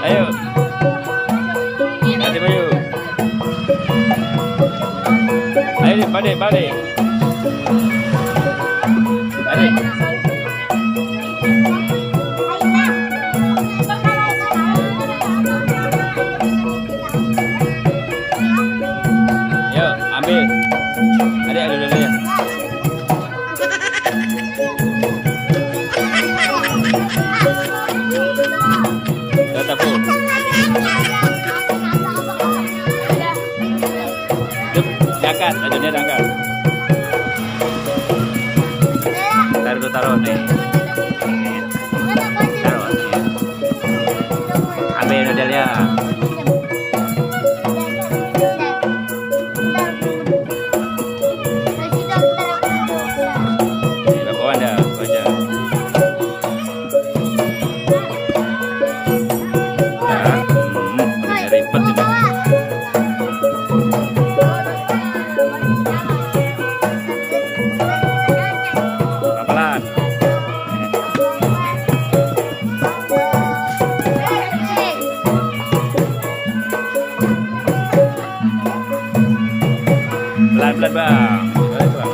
Ayo, ganti baju. Ayo, balik. Balik. Yuk, ambil. Adik, dulu ya. Tapu. Jakat, adunya angkat. Taruh nih. Taruh. Ambil noodle-nya. Bawa Anda, baca. Ribet ini. Pelan. Pelan-pelan bang. Boleh bang.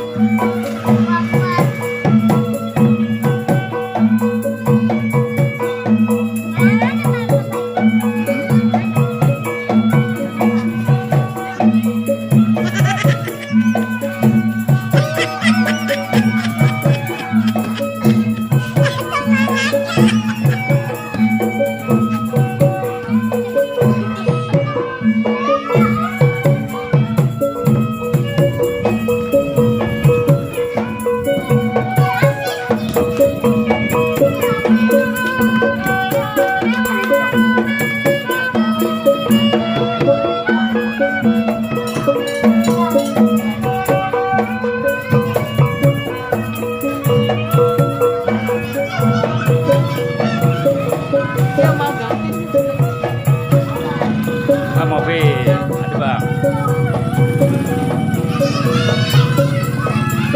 Mobil, ada bang.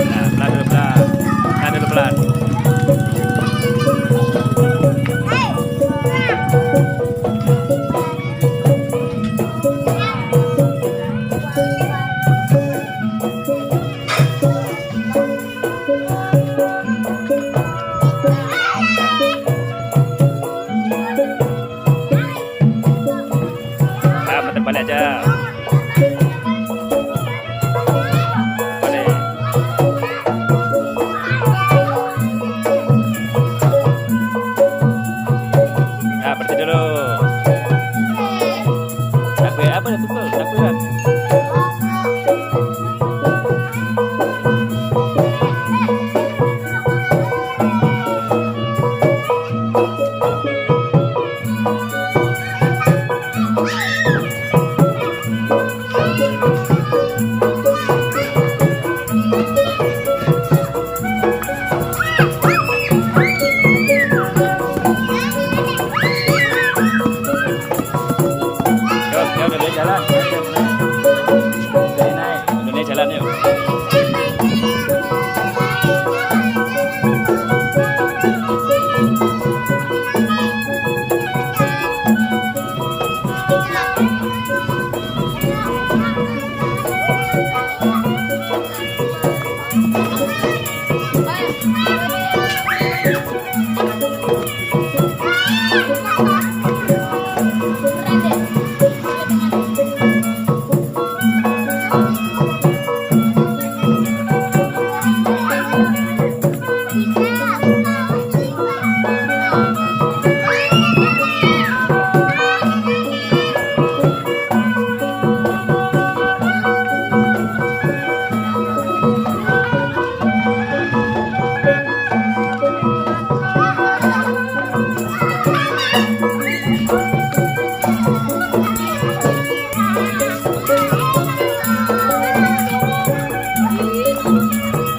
Nah, pelan dulu pelan. Balik aja. Balik. Nah, berhenti dulu. Apa ya pukul? Takbiran. Jalan. Naik. Jalan yuk.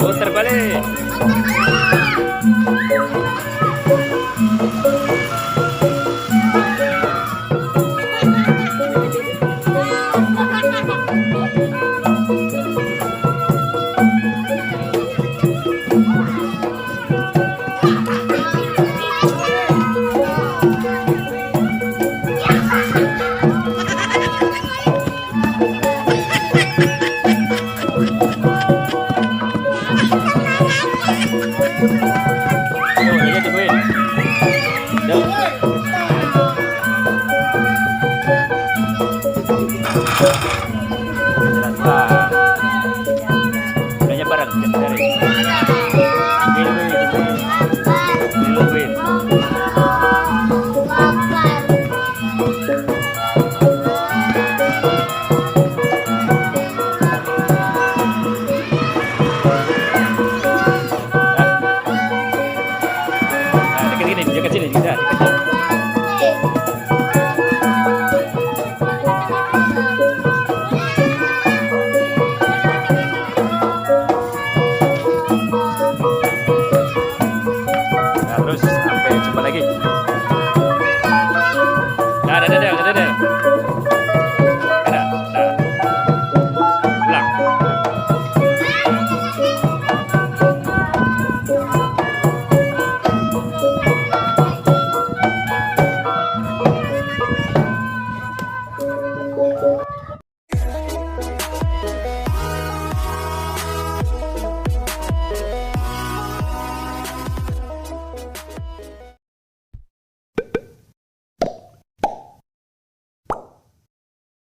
Putar balik. Yo, lagi tu Queen. Yo. Jalan pak. Belanja barang cari. Queen. Dekat sini kita. Nah, terus sampai jumpa lagi. Dah. Dah. Pulang.